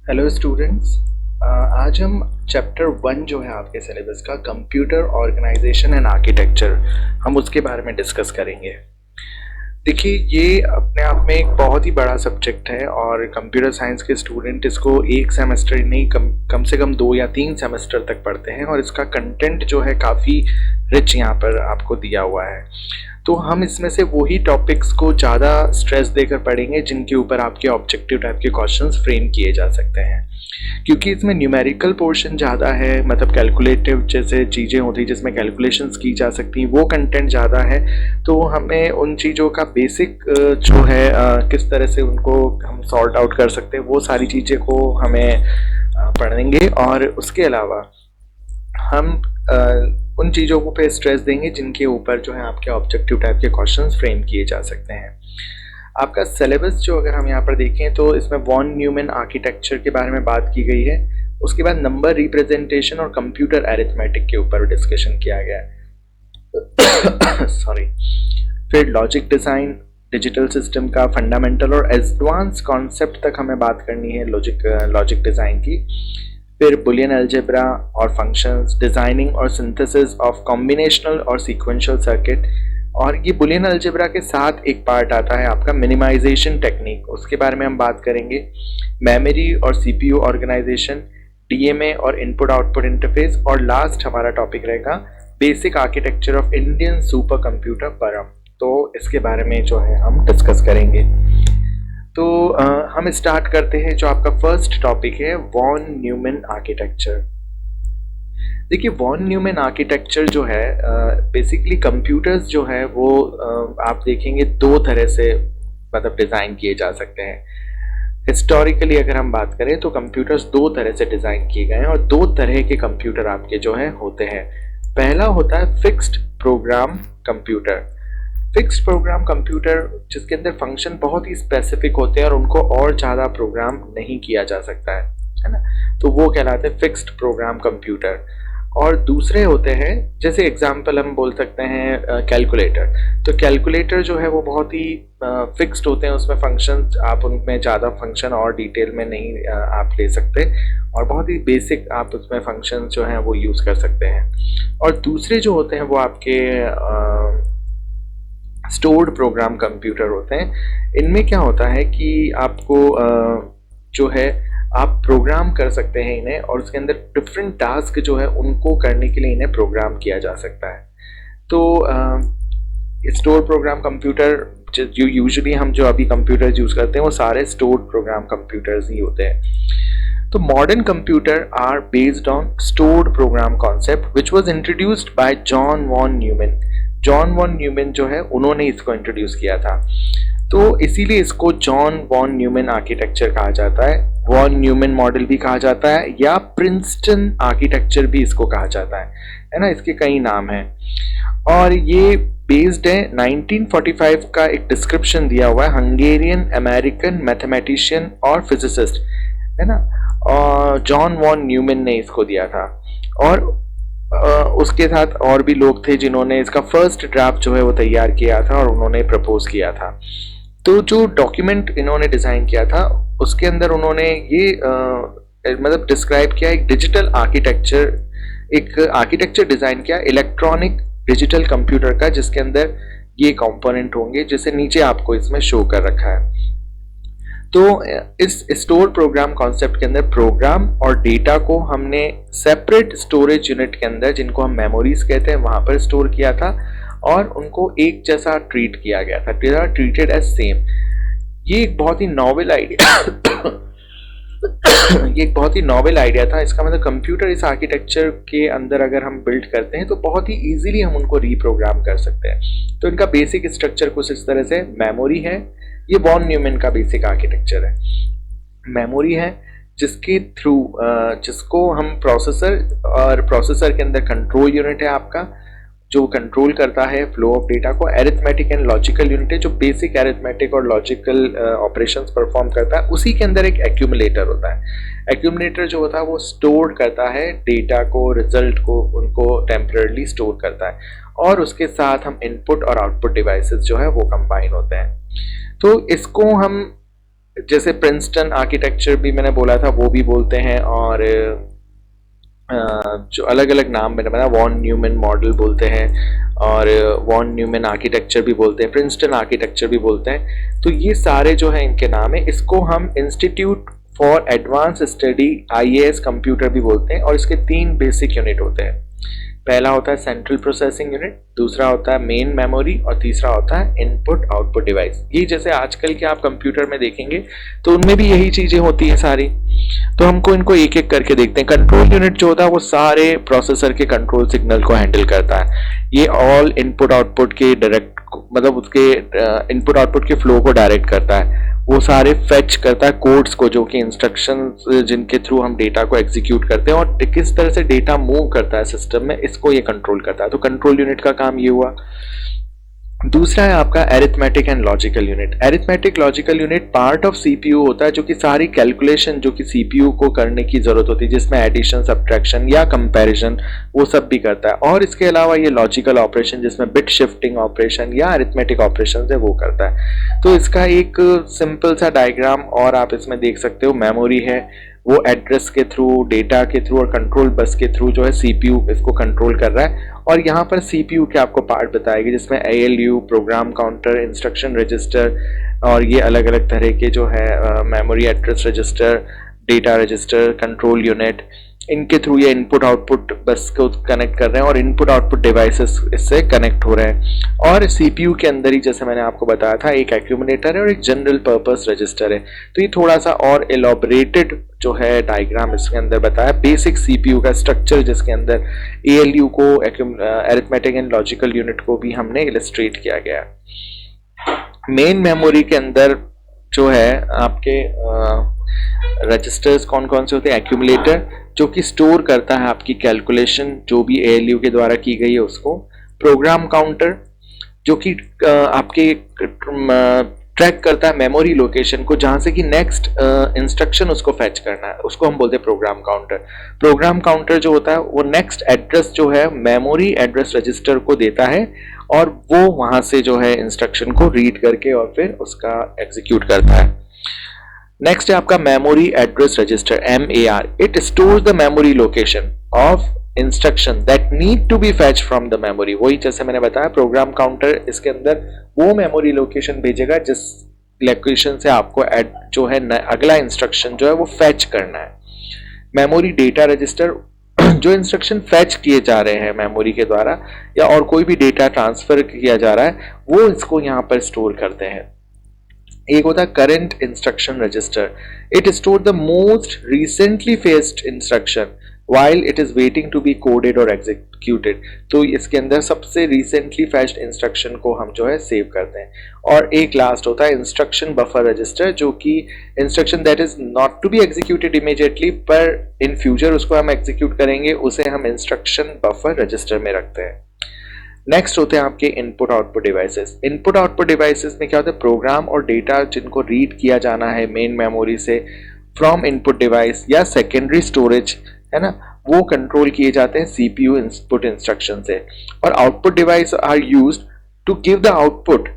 Hello students. आज हम chapter 1 जो है आपके सिलेबस का कंप्यूटर ऑर्गेनाइजेशन एंड आर्किटेक्चर, हम उसके बारे में डिस्कस करेंगे। देखिए, ये अपने आप में एक बहुत ही बड़ा सब्जेक्ट है और कंप्यूटर साइंस के स्टूडेंट इसको एक सेमेस्टर नहीं, कम से कम 2 या 3 सेमेस्टर तक पढ़ते हैं और इसका कंटेंट जो है काफ़ी रिच यहाँ पर आपको दिया हुआ है। तो हम इसमें से वही टॉपिक्स को ज़्यादा स्ट्रेस देकर पढ़ेंगे जिनके ऊपर आपके ऑब्जेक्टिव टाइप के क्वेश्चंस फ्रेम किए जा सकते हैं, क्योंकि इसमें न्यूमेरिकल पोर्शन ज़्यादा है, मतलब कैलकुलेटिव जैसे चीज़ें होती हैं जिसमें कैलकुलेशंस की जा सकती हैं, वो कंटेंट ज़्यादा है। तो हमें उन चीज़ों का बेसिक जो है किस तरह से उनको हम सॉर्ट आउट कर सकते हैं, वो सारी चीज़ें को हमें पढ़ेंगे। और उसके अलावा हम उन चीज़ों को पे स्ट्रेस देंगे जिनके ऊपर जो है आपके ऑब्जेक्टिव टाइप के क्वेश्चंस फ्रेम किए जा सकते हैं। आपका सिलेबस जो अगर हम यहाँ पर देखें तो इसमें वॉन न्यूमैन आर्किटेक्चर के बारे में बात की गई है। उसके बाद नंबर रिप्रेजेंटेशन और कंप्यूटर अरिथमेटिक के ऊपर डिस्कशन किया गया है। सॉरी। फिर लॉजिक डिज़ाइन, डिजिटल सिस्टम का फंडामेंटल और एडवांस कॉन्सेप्ट तक हमें बात करनी है लॉजिक डिज़ाइन की। फिर बुलियन अलजेब्रा और फंक्शंस, डिज़ाइनिंग और सिंथेसिस ऑफ कॉम्बिनेशनल और सीक्वेंशियल सर्किट। और ये बुलियन अलजेब्रा के साथ एक पार्ट आता है आपका मिनिमाइजेशन टेक्निक, उसके बारे में हम बात करेंगे। मेमोरी और सीपीयू ऑर्गेनाइजेशन, डीएमए और इनपुट आउटपुट इंटरफेस। और लास्ट हमारा टॉपिक रहेगा basic architecture of Indian super computer परम। तो इसके बारे में जो है हम डिस्कस करेंगे। तो हम स्टार्ट करते हैं। जो आपका फर्स्ट टॉपिक है वॉन न्यूमैन आर्किटेक्चर। देखिए, वॉन न्यूमैन आर्किटेक्चर जो है बेसिकली कंप्यूटर्स जो है वो आप देखेंगे दो तरह से मतलब डिज़ाइन किए जा सकते हैं। हिस्टोरिकली अगर हम बात करें तो कंप्यूटर्स दो तरह से डिज़ाइन किए गए हैं और दो तरह के कंप्यूटर आपके जो है होते हैं। पहला होता है fixed program computer. Fixed program computer जिसके अंदर फंक्शन बहुत ही स्पेसिफिक होते हैं और उनको और ज़्यादा प्रोग्राम नहीं किया जा सकता है ना, तो वो कहलाते हैं फिक्स्ड प्रोग्राम कंप्यूटर। और दूसरे होते हैं, जैसे एग्जांपल हम बोल सकते हैं कैलकुलेटर। तो कैलकुलेटर जो है वो बहुत ही फिक्स्ड होते हैं, उसमें फंक्शंस आप उनमें ज़्यादा फंक्शन और डिटेल में नहीं आप ले सकते और बहुत ही बेसिक आप उसमें फंक्शंस जो हैं वो यूज़ कर सकते हैं। और दूसरे जो होते हैं वो आपके स्टोर्ड प्रोग्राम कंप्यूटर होते हैं। इनमें क्या होता है कि आपको जो है आप प्रोग्राम कर सकते हैं इन्हें, और उसके अंदर डिफरेंट टास्क जो है उनको करने के लिए इन्हें प्रोग्राम किया जा सकता है। तो स्टोर प्रोग्राम कंप्यूटर जो यूजुअली हम जो अभी कंप्यूटर यूज़ करते हैं वो सारे स्टोर्ड प्रोग्राम कंप्यूटर्स ही होते हैं। तो modern computer are based on stored program concept which was introduced by John von Neumann. John von Neumann जो है उन्होंने इसको इंट्रोड्यूस किया था, तो इसीलिए इसको जॉन वॉन न्यूमैन आर्किटेक्चर कहा जाता है। वॉन न्यूमैन मॉडल भी कहा जाता है या प्रिंसटन आर्किटेक्चर भी इसको कहा जाता है ना, इसके कई नाम हैं। और ये बेस्ड है 1945 का एक डिस्क्रिप्शन दिया हुआ है हंगेरियन अमेरिकन मैथमेटिशियन और फिजिसिस्ट, है ना, और जॉन वॉन न्यूमैन ने इसको दिया था। और उसके साथ और भी लोग थे जिन्होंने इसका फर्स्ट ड्राफ्ट जो है वो तैयार किया था और उन्होंने प्रपोज किया था। तो जो डॉक्यूमेंट इन्होंने डिज़ाइन किया था उसके अंदर उन्होंने ये मतलब डिस्क्राइब किया एक डिजिटल आर्किटेक्चर, एक आर्किटेक्चर डिज़ाइन किया इलेक्ट्रॉनिक डिजिटल कंप्यूटर का, जिसके अंदर ये कंपोनेंट होंगे जिसे नीचे आपको इसमें शो कर रखा है। तो इस स्टोर प्रोग्राम कॉन्सेप्ट के अंदर प्रोग्राम और डेटा को हमने सेपरेट स्टोरेज यूनिट के अंदर, जिनको हम मेमोरीज कहते हैं, वहां पर स्टोर किया था और उनको एक जैसा ट्रीट किया गया था, ट्रीटेड एज सेम। ये एक बहुत ही नॉवेल आइडिया ये एक बहुत ही नॉवेल आइडिया था। इसका मतलब कंप्यूटर इस आर्किटेक्चर के अंदर अगर हम बिल्ड करते हैं तो बहुत ही इजीली हम उनको रीप्रोग्राम कर सकते हैं। तो इनका बेसिक स्ट्रक्चर कुछ इस तरह से मेमोरी है, ये वॉन न्यूमैन का बेसिक आर्किटेक्चर है। मेमोरी है जिसके थ्रू जिसको हम प्रोसेसर के अंदर कंट्रोल यूनिट है आपका, जो कंट्रोल करता है फ्लो ऑफ डेटा को। एरिथमेटिक एंड लॉजिकल यूनिट है जो बेसिक एरिथमेटिक और लॉजिकल ऑपरेशंस परफॉर्म करता है। उसी के अंदर एक एक्यूमुलेटर होता है। एक्यूमुलेटर जो होता है वो स्टोर करता है डेटा को, रिजल्ट को, उनको टेम्पररली स्टोर करता है और उसके साथ हम इनपुट और आउटपुट डिवाइसेस जो है वो कंबाइन होते हैं। तो इसको हम जैसे प्रिंसटन आर्किटेक्चर भी मैंने बोला था, वो भी बोलते हैं, और जो अलग अलग नाम मैंने बताया, वॉन न्यूमैन मॉडल बोलते हैं, और वॉन न्यूमैन आर्किटेक्चर भी बोलते हैं, प्रिंसटन आर्किटेक्चर भी बोलते हैं। तो ये सारे जो है इनके नाम है। इसको हम institute for advance study IAS computer भी बोलते हैं, और इसके 3 बेसिक यूनिट होते हैं। पहला होता है सेंट्रल प्रोसेसिंग यूनिट, दूसरा होता है मेन मेमोरी, और तीसरा होता है इनपुट आउटपुट डिवाइस। ये जैसे आजकल के आप कंप्यूटर में देखेंगे तो उनमें भी यही चीजें होती हैं सारी। तो हमको इनको एक एक करके देखते हैं। कंट्रोल यूनिट जो होता है वो सारे प्रोसेसर के कंट्रोल सिग्नल को हैंडल करता है। ये ऑल इनपुट आउटपुट के डायरेक्ट, मतलब उसके इनपुट आउटपुट के फ्लो को डायरेक्ट करता है। वो सारे फेच करता है कोड्स को, जो कि इंस्ट्रक्शन जिनके थ्रू हम डेटा को एग्जीक्यूट करते हैं, और किस तरह से डेटा मूव करता है सिस्टम में, इसको ये कंट्रोल करता है। तो कंट्रोल यूनिट का काम ये हुआ। दूसरा है आपका arithmetic and logical unit. Arithmetic logical unit part of CPU होता है, जो कि सारी कैलकुलेशन जो कि CPU को करने की जरूरत होती है, जिसमें एडिशन, सब्ट्रैक्शन या कंपैरिजन, वो सब भी करता है। और इसके अलावा ये लॉजिकल ऑपरेशन, जिसमें बिट शिफ्टिंग ऑपरेशन या अरिथमेटिक ऑपरेशन है, वो करता है। तो इसका एक सिंपल सा डायग्राम और आप इसमें देख सकते हो। मेमोरी है, वो एड्रेस के थ्रू, डेटा के थ्रू और कंट्रोल बस के थ्रू जो है CPU इसको कंट्रोल कर रहा है। और यहाँ पर CPU के आपको पार्ट बताएगी, जिसमें ALU, program counter, instruction register, और ये अलग अलग तरह के जो है memory address register, data register, control unit, इनके थ्रू ये इनपुट आउटपुट बस को कनेक्ट कर रहे हैं, और इनपुट आउटपुट डिवाइसेस इससे कनेक्ट हो रहे हैं। और CPU के अंदर ही, जैसे मैंने आपको बताया था, एक एक्यूमुलेटर है और एक जनरल पर्पस रजिस्टर है। तो ये थोड़ा सा और एलॉबरेटेड जो है डायग्राम इसके अंदर बताया, बेसिक CPU का स्ट्रक्चर, जिसके अंदर ALU को, अरिथमेटिक एंड लॉजिकल यूनिट को भी हमने इलस्ट्रेट किया गया। मेन मेमोरी के अंदर जो है आपके रजिस्टर्स कौन कौन से होते हैं? एक्यूमुलेटर, जो कि स्टोर करता है आपकी कैलकुलेशन जो भी ALU के द्वारा की गई है उसको। प्रोग्राम काउंटर, जो कि आपके ट्रैक करता है मेमोरी लोकेशन को, जहां से कि नेक्स्ट इंस्ट्रक्शन उसको फैच करना है, उसको हम बोलते हैं प्रोग्राम काउंटर। प्रोग्राम काउंटर जो होता है वो नेक्स्ट एड्रेस जो है मेमोरी एड्रेस रजिस्टर को देता है, और वो वहां से जो है इंस्ट्रक्शन को रीड करके और फिर उसका एग्जीक्यूट करता है। नेक्स्ट है आपका memory address register, MAR। It stores the memory location of instruction that need to be fetch from the memory. वही जैसे मैंने बताया, प्रोग्राम काउंटर इसके अंदर वो मेमोरी लोकेशन भेजेगा जिस लोकेशन से आपको जो है अगला इंस्ट्रक्शन जो है वो फैच करना है। मेमोरी डेटा रजिस्टर, जो इंस्ट्रक्शन फैच किए जा रहे हैं मेमोरी के द्वारा, या और कोई भी डेटा ट्रांसफर किया जा रहा है, वो इसको यहाँ पर स्टोर करते हैं। एक होता है current instruction register. It store the most recently fetched instruction while it is waiting to be coded or executed। तो इसके अंदर सबसे रिसेंटली फैच्ड इंस्ट्रक्शन को हम जो है सेव करते हैं। और एक लास्ट होता है इंस्ट्रक्शन बफर रजिस्टर, जो कि instruction that is not to be executed immediately, पर इन फ्यूचर उसको हम एग्जीक्यूट करेंगे, उसे हम इंस्ट्रक्शन बफर रजिस्टर में रखते हैं। नेक्स्ट होते हैं आपके input output devices. Input output devices में क्या होता है? प्रोग्राम और डेटा जिनको रीड किया जाना है मेन मेमोरी से फ्रॉम इनपुट डिवाइस या सेकेंडरी स्टोरेज, है ना, वो कंट्रोल किए जाते हैं CPU इनपुट इंस्ट्रक्शन से। और output device are used to give the output,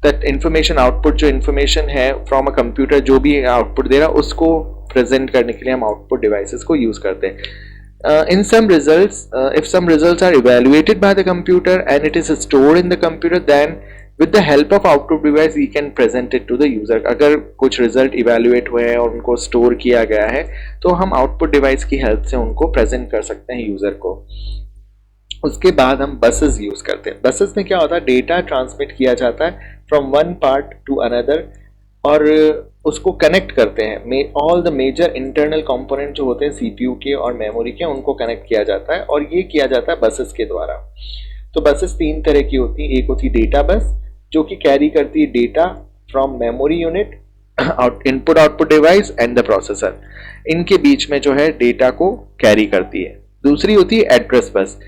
that information, output जो इंफॉर्मेशन है फ्रॉम अ कंप्यूटर, जो भी आउटपुट दे रहा है उसको प्रेजेंट करने के लिए हम आउटपुट डिवाइसेस को यूज करते हैं। In some results, if some results are evaluated by the computer and it is stored in the computer, then with the help of output device we can present it to the user। अगर कुछ result evaluate हुए हैं और उनको store किया गया है, तो हम आउटपुट डिवाइस की हेल्प से उनको प्रेजेंट कर सकते हैं यूजर को। उसके बाद हम बसेस यूज करते हैं। बसेस में क्या होता है? डेटा ट्रांसमिट किया जाता है from one part to another, और उसको कनेक्ट करते हैं। All the major internal component जो होते हैं CPU के और मेमोरी के, उनको कनेक्ट किया जाता है, और ये किया जाता है बसेस के द्वारा। तो बसेस 3 तरह की होती है। एक होती है डेटा बस, जो कि कैरी करती है data from memory unit, input output device and the processor, इनके बीच में जो है डेटा को कैरी करती है। दूसरी होती है एड्रेस बस।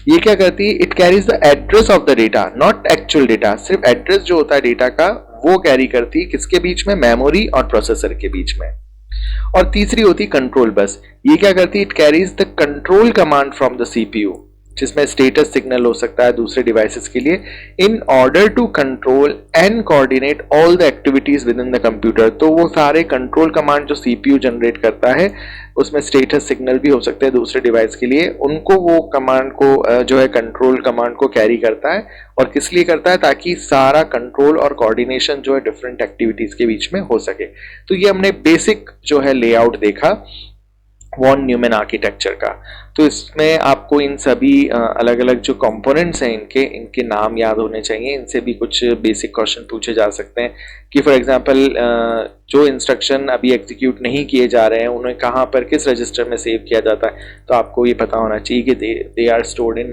ये क्या करती है? It carries the address of the data, not actual data. सिर्फ एड्रेस जो होता है डेटा का वो कैरी करती है, किसके बीच में? मेमोरी और प्रोसेसर के बीच में। और तीसरी होती है कंट्रोल बस। ये क्या करती है? It carries the control command from the CPU जिसमें स्टेटस सिग्नल हो सकता है दूसरे डिवाइसेस के लिए, in order to control and coordinate all the activities within the computer. तो वो सारे कंट्रोल कमांड जो सीपीयू जनरेट करता है, उसमें स्टेटस सिग्नल भी हो सकते हैं दूसरे डिवाइस के लिए, उनको वो कमांड को जो है कंट्रोल कमांड को कैरी करता है। और किस लिए करता है? ताकि सारा कंट्रोल और कोऑर्डिनेशन जो है डिफरेंट एक्टिविटीज के बीच में हो सके। तो ये हमने बेसिक जो है लेआउट देखा वॉन न्यूमैन आर्किटेक्चर का। तो इसमें आपको इन सभी अलग अलग जो कंपोनेंट्स हैं इनके नाम याद होने चाहिए। इनसे भी कुछ बेसिक क्वेश्चन पूछे जा सकते हैं कि फॉर एग्जांपल जो इंस्ट्रक्शन अभी एग्जीक्यूट नहीं किए जा रहे हैं उन्हें कहाँ पर किस रजिस्टर में सेव किया जाता है, तो आपको ये पता होना चाहिए कि they are stored in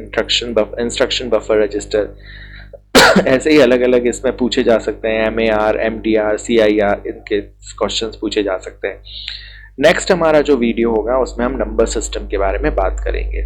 instruction buffer register. ऐसे ही अलग अलग इसमें पूछे जा सकते हैं, MAR, MDR, CIR, इनके क्वेश्चंस पूछे जा सकते हैं। नेक्स्ट हमारा जो वीडियो होगा उसमें हम नंबर सिस्टम के बारे में बात करेंगे।